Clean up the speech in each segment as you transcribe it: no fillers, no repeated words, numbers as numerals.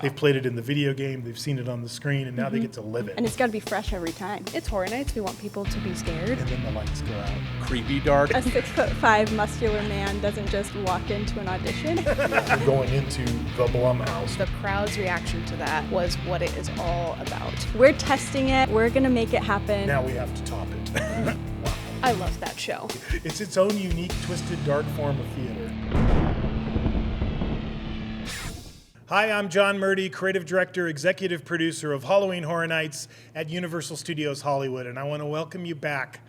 They've played it in the video game, they've seen it on the screen, and now they get to live it. And it's got to be fresh every time. It's Horror Nights. We want people to be scared. And then the lights go out. Creepy dark. A 6'5" muscular man doesn't just walk into an audition. You're going into the Blumhouse. The crowd's reaction to that was what it is all about. We're testing it. We're going to make it happen. Now we have to top it. Wow. I love that show. It's its own unique, twisted, dark form of theater. Hi, I'm John Murdy, creative director, executive producer of Halloween Horror Nights at Universal Studios Hollywood, and I want to welcome you back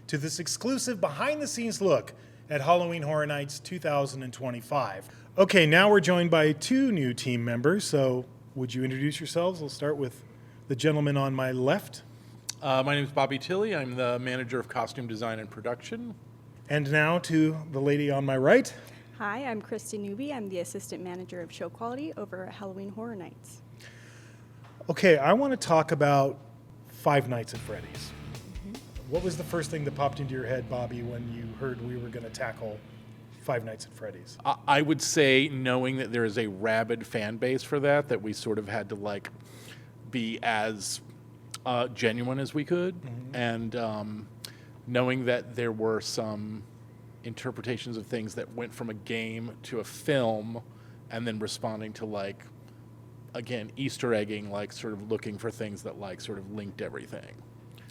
to this exclusive behind-the-scenes look at Halloween Horror Nights 2025. Okay, now we're joined by two new team members, so would you introduce yourselves? We'll start with the gentleman on my left. My name is Bobby Tilley. I'm the manager of costume design and production. And now to the lady on my right. Hi, I'm Christy Newby. I'm the assistant manager of show quality over at Halloween Horror Nights. Okay, I want to talk about Five Nights at Freddy's. Mm-hmm. What was the first thing that popped into your head, Bobby, when you heard we were going to tackle Five Nights at Freddy's? I would say, knowing that there is a rabid fan base for that we sort of had to be as genuine as we could, and knowing that there were some interpretations of things that went from a game to a film, and then responding to again, Easter egging, sort of looking for things that sort of linked everything. It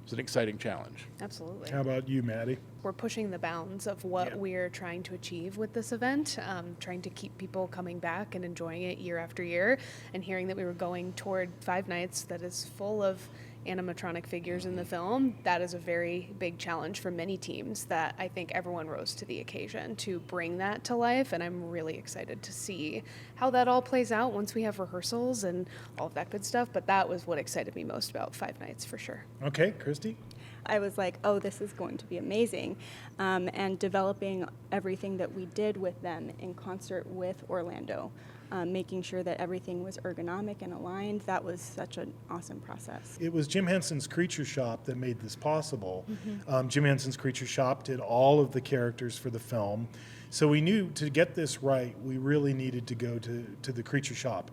was an exciting challenge. Absolutely. How about you, Maddie? We're pushing the bounds of what we're trying to achieve with this event, trying to keep people coming back and enjoying it year after year, and hearing that we were going toward Five Nights that is full of animatronic figures in the film. That is a very big challenge for many teams that I think everyone rose to the occasion to bring that to life, and I'm really excited to see how that all plays out once we have rehearsals and all of that good stuff, but that was what excited me most about Five Nights for sure. Okay, Christy? I was like, oh, this is going to be amazing. And developing everything that we did with them in concert with Orlando, making sure that everything was ergonomic and aligned, that was such an awesome process. It was Jim Henson's Creature Shop that made this possible. Jim Henson's Creature Shop did all of the characters for the film. So we knew to get this right, we really needed to go to the Creature Shop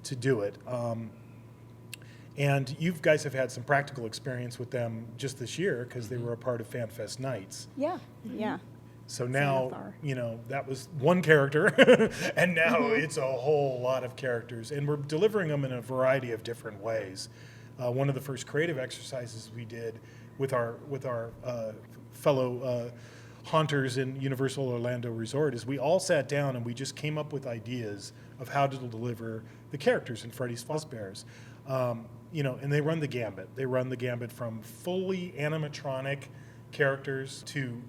to do it. And you guys have had some practical experience with them just this year because they were a part of FanFest Nights. Yeah. So now, that was one character, and now it's a whole lot of characters. And we're delivering them in a variety of different ways. One of the first creative exercises we did with our fellow haunters in Universal Orlando Resort is we all sat down and we just came up with ideas of how to deliver the characters in Freddy's Fazbear's. And they run the gambit. They run the gambit from fully animatronic characters to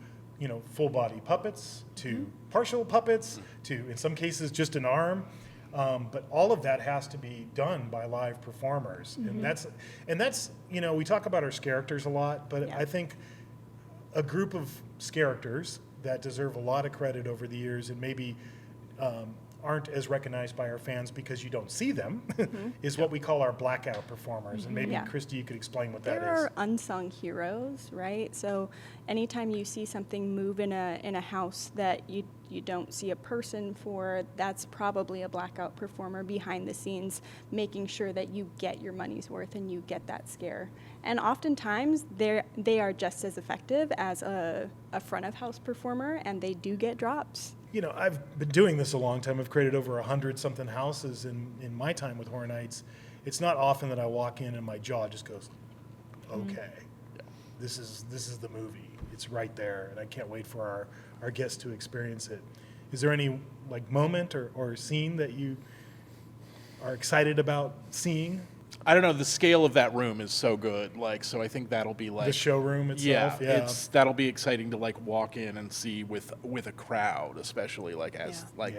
full body puppets, to partial puppets, to, in some cases, just an arm. But all of that has to be done by live performers. And that's we talk about our characters a lot, but I think a group of characters that deserve a lot of credit over the years and maybe aren't as recognized by our fans because you don't see them is what we call our blackout performers. And maybe, Christy, you could explain what that is. There are unsung heroes, right? So anytime you see something move in a house that you don't see a person for, that's probably a blackout performer behind the scenes, making sure that you get your money's worth and you get that scare. And oftentimes, they are just as effective as a front of house performer, and they do get drops. I've been doing this a long time. I've created over 100-something houses in my time with Horror Nights. It's not often that I walk in and my jaw just goes, okay, this is the movie. It's right there, and I can't wait for our guests to experience it. Is there any moment or scene that you are excited about seeing? I don't know. The scale of that room is so good. So I think that'll be the showroom itself. Yeah, that'll be exciting to walk in and see with a crowd, especially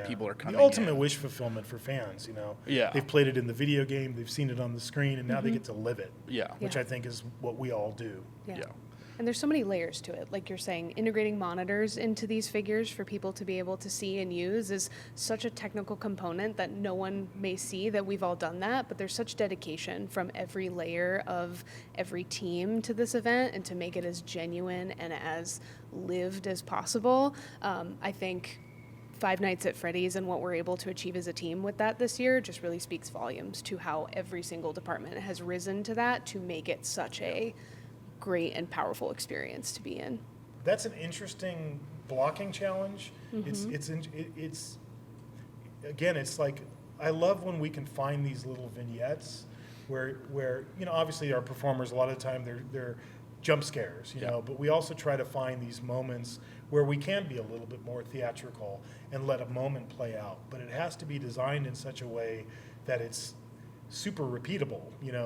people are coming. The ultimate in. wish fulfillment for fans. Yeah. They've played it in the video game, they've seen it on the screen, and now they get to live it. Yeah. Which I think is what we all do. Yeah. And there's so many layers to it. Like you're saying, integrating monitors into these figures for people to be able to see and use is such a technical component that no one may see that we've all done that, but there's such dedication from every layer of every team to this event and to make it as genuine and as lived as possible. I think Five Nights at Freddy's and what we're able to achieve as a team with that this year just really speaks volumes to how every single department has risen to that to make it such a great and powerful experience to be in. That's an interesting blocking challenge. It's again, it's like, I love when we can find these little vignettes where obviously our performers, a lot of the time they're jump scares, you know, but we also try to find these moments where we can be a little bit more theatrical and let a moment play out. But it has to be designed in such a way that it's super repeatable,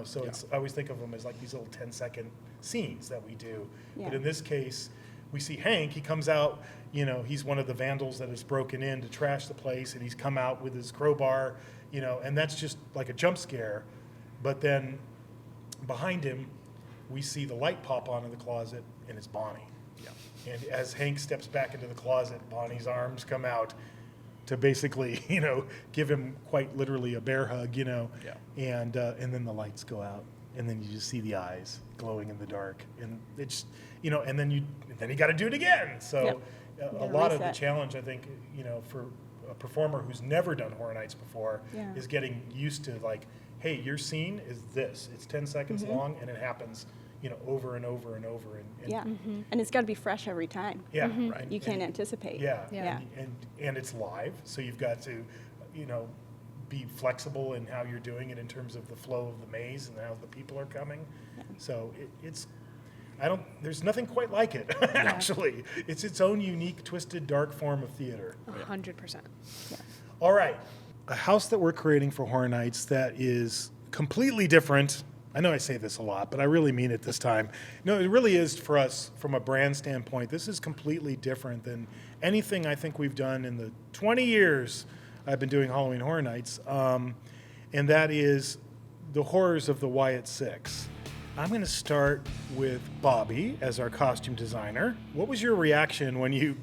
so it's, I always think of them as like these little 10-second scenes that we do. Yeah. But in this case, we see Hank, he comes out, he's one of the vandals that has broken in to trash the place, and he's come out with his crowbar, and that's just like a jump scare. But then behind him, we see the light pop on in the closet, and it's Bonnie. Yeah. And as Hank steps back into the closet, Bonnie's arms come out to basically, give him quite literally a bear hug, Yeah. and then the lights go out, and then you just see the eyes glowing in the dark, and it's, and then you got to do it again. So a lot of the challenge, I think, for a performer who's never done Horror Nights before, is getting used to like, hey, your scene is this. It's 10 seconds long, and it happens, over and over and over. And and it's got to be fresh every time. Yeah, right. You can't anticipate. Yeah. And it's live, so you've got to, be flexible in how you're doing it in terms of the flow of the maze and how the people are coming. Yeah. So there's nothing quite like it, actually. It's its own unique, twisted, dark form of theater. 100%. Yeah. All right. A house that we're creating for Horror Nights that is completely different. I know I say this a lot, but I really mean it this time. No, it really is for us from a brand standpoint. This is completely different than anything I think we've done in the 20 years I've been doing Halloween Horror Nights. And that is the horrors of the Wyatt Sicks. I'm going to start with Bobby as our costume designer. What was your reaction when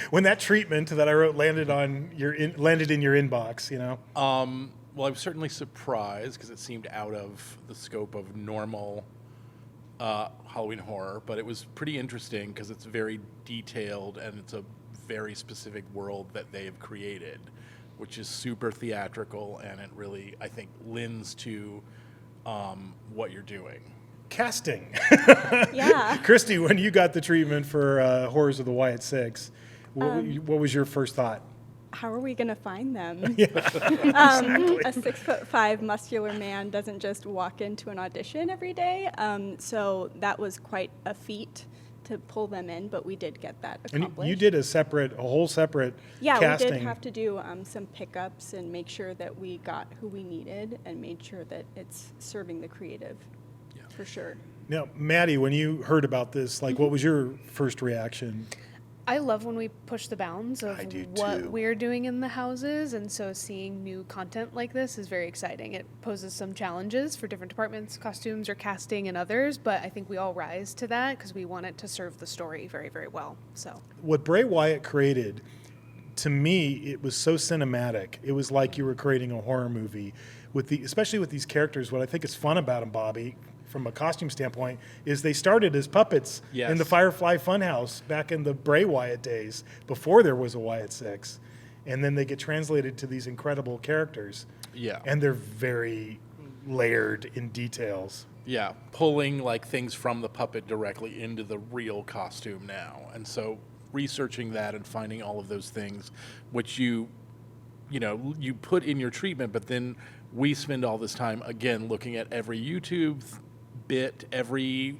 when that treatment that I wrote landed in your inbox? Well, I was certainly surprised because it seemed out of the scope of normal Halloween horror, but it was pretty interesting because it's very detailed and it's a very specific world that they have created, which is super theatrical, and it really, I think, lends to what you're doing. Casting. Yeah. Christy, when you got the treatment for Horrors of the Wyatt Sicks, what was your first thought? How are we going to find them? A Exactly. 6'5" muscular man doesn't just walk into an audition every day. So that was quite a feat to pull them in, but we did get that accomplished. And you did a whole separate casting. We did have to do some pickups and make sure that we got who we needed and made sure that it's serving the creative, for sure. Now, Maddie, when you heard about this, what was your first reaction? I love when we push the bounds of what too. we're doing in the houses, and so seeing new content like this is very exciting. It poses some challenges for different departments, costumes or casting and others, but I think we all rise to that because we want it to serve the story very, very well. So What Bray Wyatt created, to me, it was so cinematic. It was like you were creating a horror movie, especially with these characters. What I think is fun about them, Bobby, from a costume standpoint, is they started as puppets in the Firefly Funhouse back in the Bray Wyatt days, before there was a Wyatt Sicks. And then they get translated to these incredible characters. Yeah. And they're very layered in details. Yeah, pulling things from the puppet directly into the real costume now. And so researching that and finding all of those things, which you put in your treatment, but then we spend all this time, again, looking at every YouTube bit, every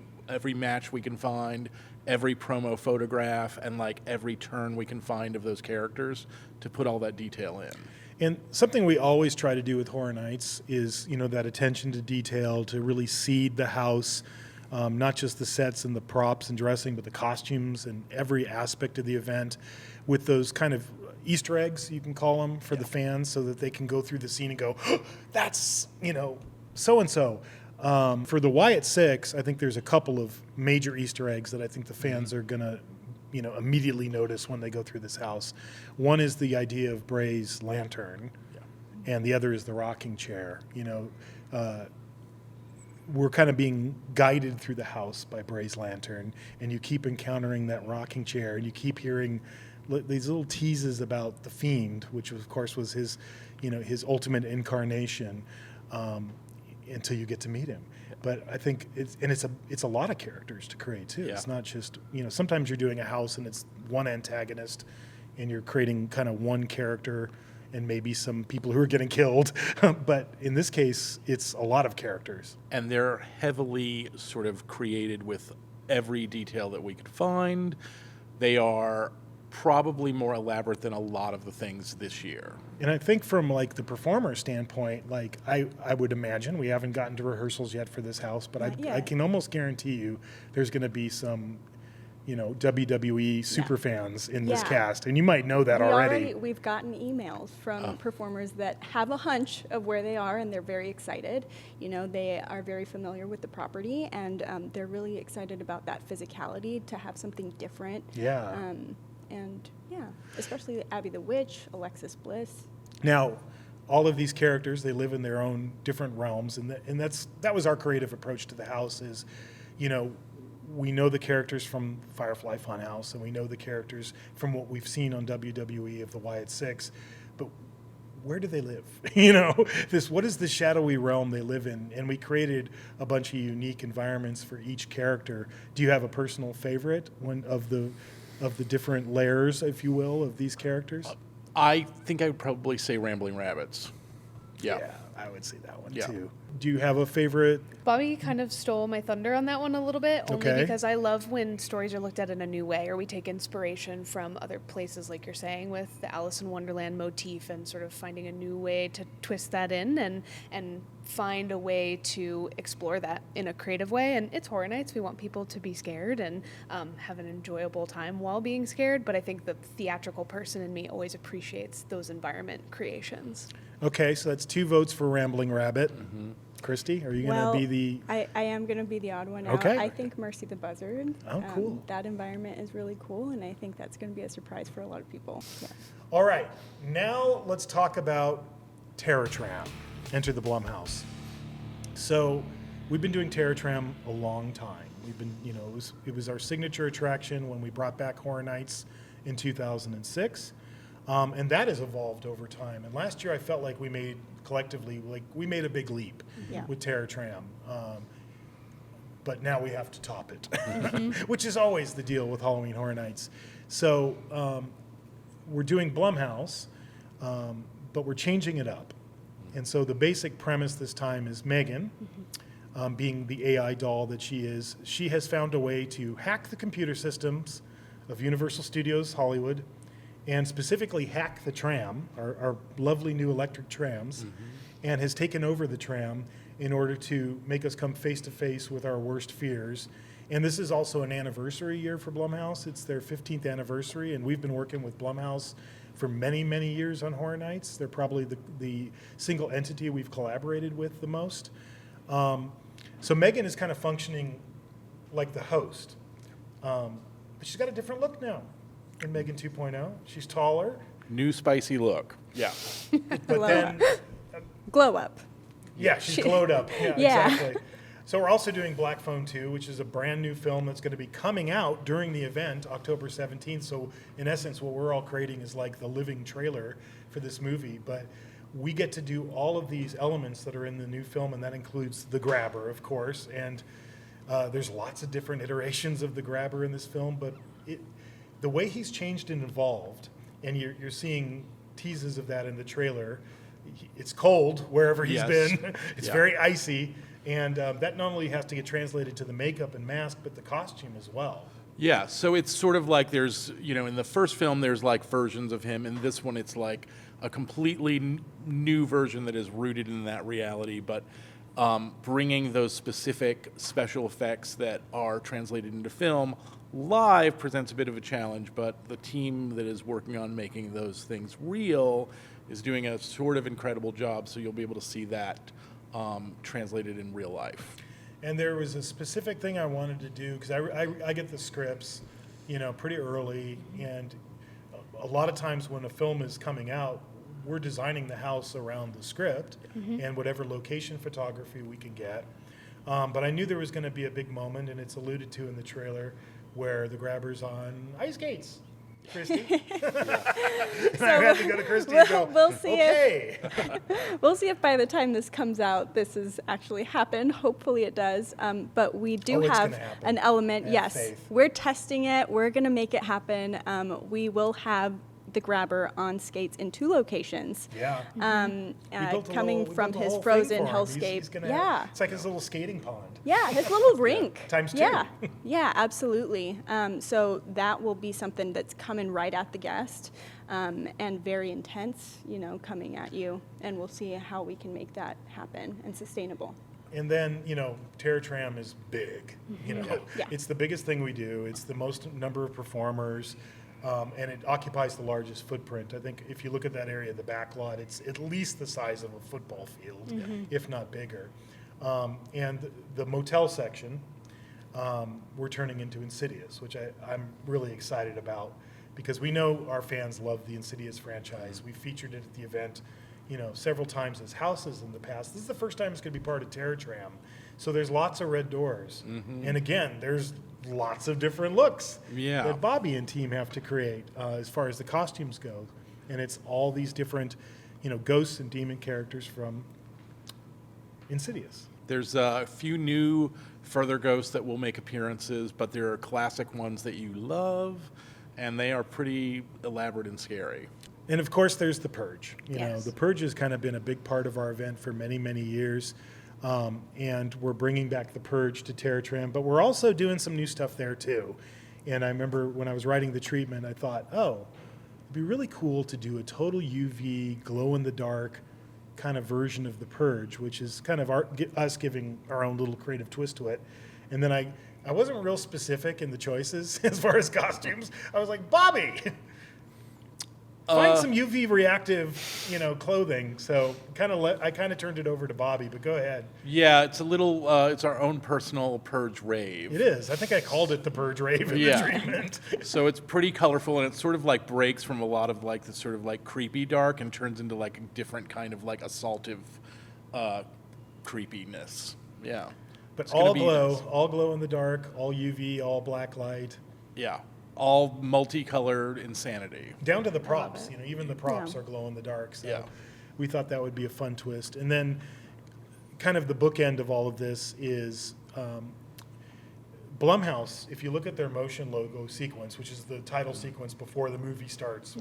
match we can find, every promo photograph, and every turn we can find of those characters to put all that detail in. And something we always try to do with Horror Nights is, that attention to detail, to really seed the house, not just the sets and the props and dressing, but the costumes and every aspect of the event with those kind of Easter eggs, you can call them, for the fans, so that they can go through the scene and go, oh, that's, so-and-so. For the Wyatt Sicks, I think there's a couple of major Easter eggs that I think the fans are going to, immediately notice when they go through this house. One is the idea of Bray's lantern, and the other is the rocking chair. We're kind of being guided through the house by Bray's lantern, and you keep encountering that rocking chair, and you keep hearing these little teases about the Fiend, which of course was his, his ultimate incarnation, until you get to meet him. But I think it's a lot of characters to create too. Yeah. It's not just, sometimes you're doing a house and it's one antagonist, and you're creating kind of one character and maybe some people who are getting killed. But in this case, it's a lot of characters. And they're heavily sort of created with every detail that we could find. They are probably more elaborate than a lot of the things this year. And I think from like the performer standpoint, like I would imagine, we haven't gotten to rehearsals yet for this house, but Not I yet. can almost guarantee you there's going to be some, WWE super fans in this Yeah. cast, and you might know that already. We've gotten emails from performers that have a hunch of where they are, and they're very excited. They are very familiar with the property, and they're really excited about that physicality, to have something different. Yeah. And yeah, especially Abby the Witch, Alexis Bliss. Now, all of these characters, they live in their own different realms, and that was our creative approach to the house. Is, we know the characters from Firefly Funhouse, and we know the characters from what we've seen on WWE of the Wyatt Sicks, but where do they live? What is the shadowy realm they live in? And we created a bunch of unique environments for each character. Do you have a personal favorite of the different layers, if you will, of these characters? I think I would probably say Rambling Rabbits. Yeah. I would say that one Yeah. too. Do you have a favorite? Bobby kind of stole my thunder on that one a little bit, only Okay. because I love when stories are looked at in a new way, or we take inspiration from other places, like you're saying, with the Alice in Wonderland motif, and sort of finding a new way to twist that in and find a way to explore that in a creative way. And it's Horror Nights. We want people to be scared and have an enjoyable time while being scared. But I think the theatrical person in me always appreciates those environment creations. Okay, so that's 2 votes for Rambling Rabbit. Christy, are you going to be the... I am going to be the odd one out. Okay. I think Mercy the Buzzard. Oh, cool. That environment is really cool, and I think that's going to be a surprise for a lot of people. Yeah. All right, now let's talk about Terror Tram, Enter the Blumhouse. So we've been doing Terror Tram a long time. We've been, it was our signature attraction when we brought back Horror Nights in 2006. And that has evolved over time. And last year I felt like we made a big leap Yeah. with Terror Tram. But now we have to top it, which is always the deal with Halloween Horror Nights. So we're doing Blumhouse, but we're changing it up. And so the basic premise this time is Megan, being the AI doll that she is, she has found a way to hack the computer systems of Universal Studios Hollywood, and specifically hack the tram, our lovely new electric trams, and has taken over the tram in order to make us come face to face with our worst fears. And this is also an anniversary year for Blumhouse. It's their 15th anniversary, and we've been working with Blumhouse for many, many years on Horror Nights. They're probably the single entity we've collaborated with the most. So Megan is kind of functioning like the host, but she's got a different look now in Megan 2.0. She's taller, New spicy look. Yeah. but Glow then, Glow up. yeah, she's glowed up. Yeah, Yeah. exactly. So we're also doing Black Phone 2, which is a brand new film that's going to be coming out during the event, October 17th. So in essence, what we're all creating is like the living trailer for this movie. But we get to do all of these elements that are in the new film, and that includes the grabber, of course. And there's lots of different iterations of the grabber in this film, but the way he's changed and evolved, and you're seeing teases of that in the trailer. It's cold wherever he's Yes. been. It's Yeah. very icy. And that not only has to get translated to the makeup and mask, but the costume as well. Yeah, so it's sort of like there's, in the first film, there's like versions of him. In this one, it's like a completely new version that is rooted in that reality, but bringing those specific special effects that are translated into film live presents a bit of a challenge, but the team that is working on making those things real is doing a sort of incredible job, so you'll be able to see that translated in real life. And there was a specific thing I wanted to do, because I get the scripts, pretty early, and a lot of times when a film is coming out, we're designing the house around the script and whatever location photography we can get. But I knew there was going to be a big moment, and it's alluded to in the trailer, where the grabber's on ice skates. Christy. And I had to go to Christy and go, we'll see okay. We'll see if by the time this comes out, this has actually happened. Hopefully it does. But we do It's have gonna happen. an element. Have Yes, faith. we're testing it. We're going to make it happen. We will have the grabber on skates in 2 locations. Yeah. We built a Coming little- we from built a his whole frozen thing for him. hellscape. He's gonna Yeah. have, it's like his little skating pond. Yeah, his little rink. Times 2. Yeah, yeah, absolutely. So that will be something that's coming right at the guest and very intense, coming at you. And we'll see how we can make that happen and sustainable. And then, Terror Tram is big. Yeah. It's the biggest thing we do. It's the most number of performers, and it occupies the largest footprint. I think if you look at that area, the back lot, it's at least the size of a football field, if not bigger. And the motel section, we're turning into Insidious, which I'm really excited about because we know our fans love the Insidious franchise. We featured it at the event, several times as houses in the past. This is the first time it's going to be part of Terror Tram. So there's lots of red doors. And again, there's lots of different looks that Bobby and team have to create as far as the costumes go. And it's all these different, ghosts and demon characters from Insidious. There's a few new further ghosts that will make appearances, but there are classic ones that you love, and they are pretty elaborate and scary. And of course, there's The Purge. Yes. The Purge has kind of been a big part of our event for many, many years. And we're bringing back The Purge to Terror Tram, but we're also doing some new stuff there too. And I remember when I was writing the treatment, I thought, it'd be really cool to do a total UV, glow-in-the-dark kind of version of The Purge, which is kind of us giving our own little creative twist to it. And then I wasn't real specific in the choices as far as costumes. I was like, Bobby, find some UV reactive, clothing. So I kind of turned it over to Bobby, but go ahead. Yeah, it's a little, it's our own personal Purge rave. It is. I think I called it the Purge Rave in the treatment. So it's pretty colorful, and it sort of like breaks from a lot of like the sort of like creepy dark and turns into like a different kind of like assaultive creepiness. Yeah. But It's gonna all be glow, nice. all glow in the dark, all UV, all black light, Yeah. All multicolored insanity. down to the props. Even the props Yeah. are glow in the dark. So Yeah. we thought that would be a fun twist. And then kind of the bookend of all of this is Blumhouse. If you look at their motion logo sequence, which is the title sequence before the movie starts,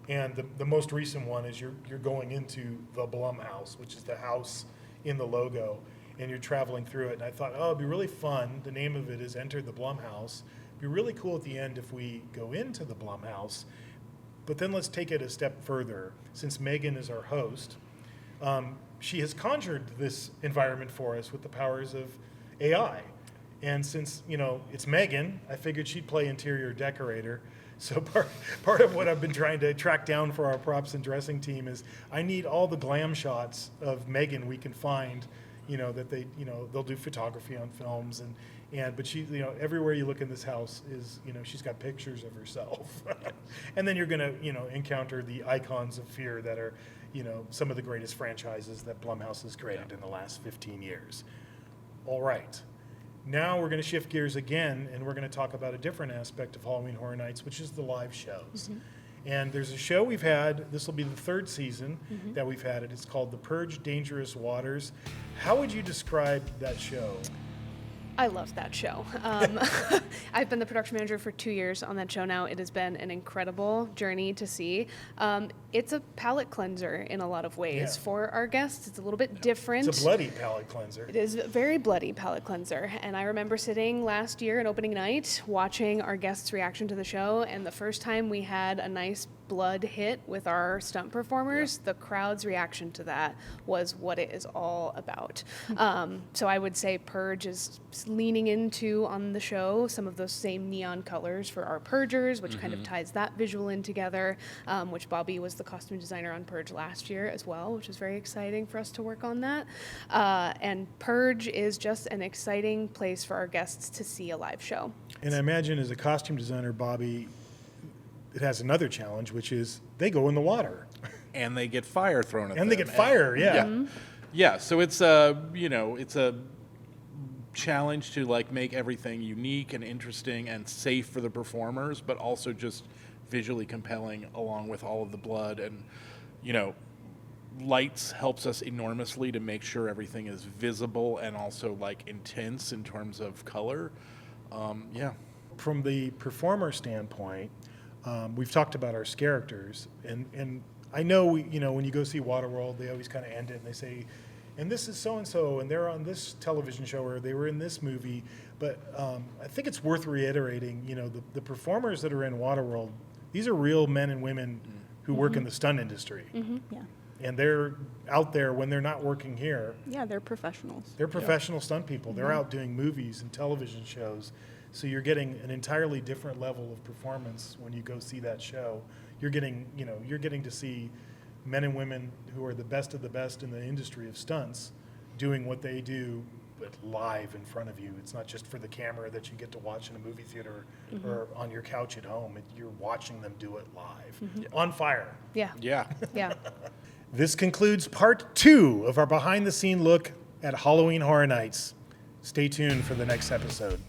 and the most recent one is you're going into the Blumhouse, which is the house in the logo, and you're traveling through it. And I thought, it'd be really fun. The name of it is Enter the Blumhouse. It'd be really cool at the end if we go into the Blumhouse. But then let's take it a step further. Since Megan is our host, she has conjured this environment for us with the powers of AI. And since, it's Megan, I figured she'd play interior decorator. So part of what I've been trying to track down for our props and dressing team is I need all the glam shots of Megan we can find, that they'll do photography on films but she, everywhere you look in this house is, she's got pictures of herself. And then you're going to, encounter the icons of fear that are, some of the greatest franchises that Blumhouse has created in the last 15 years. All right. Now we're going to shift gears again, and we're going to talk about a different aspect of Halloween Horror Nights, which is the live shows. And there's a show we've had, this will be the 3rd season that we've had it. It's called The Purge Dangerous Waters. How would you describe that show? I love that show. I've been the production manager for 2 years on that show now. It has been an incredible journey to see. It's a palate cleanser in a lot of ways for our guests. It's a little bit different. It's a bloody palate cleanser. It is a very bloody palate cleanser. And I remember sitting last year at opening night, watching our guests' reaction to the show. And the first time we had a nice blood hit with our stunt performers, the crowd's reaction to that was what it is all about. So I would say Purge is leaning into on the show some of those same neon colors for our Purgers, which kind of ties that visual in together, which Bobby was the costume designer on Purge last year as well, which was very exciting for us to work on that. And Purge is just an exciting place for our guests to see a live show. And I imagine as a costume designer, Bobby, it has another challenge, which is they go in the water. And they get fire thrown at them. And they get fire, Yeah, so it's a challenge to like make everything unique and interesting and safe for the performers, but also just visually compelling along with all of the blood. And, you know, lights helps us enormously to make sure everything is visible and also like intense in terms of color. Yeah. From the performer standpoint, we've talked about our characters, and I know when you go see Waterworld, they always kind of end it and they say, and this is so and so, and they're on this television show, or they were in this movie. But I think it's worth reiterating. The performers that are in Waterworld, these are real men and women who work in the stunt industry, Yeah. and they're out there when they're not working here. Yeah, they're professionals. They're professional stunt people. They're out doing movies and television shows. So you're getting an entirely different level of performance when you go see that show. You're getting to see men and women who are the best of the best in the industry of stunts doing what they do, but live in front of you. It's not just for the camera that you get to watch in a movie theater or on your couch at home. You're watching them do it live, on fire. Yeah. Yeah. Yeah. This concludes part 2 of our behind-the-scene look at Halloween Horror Nights. Stay tuned for the next episode.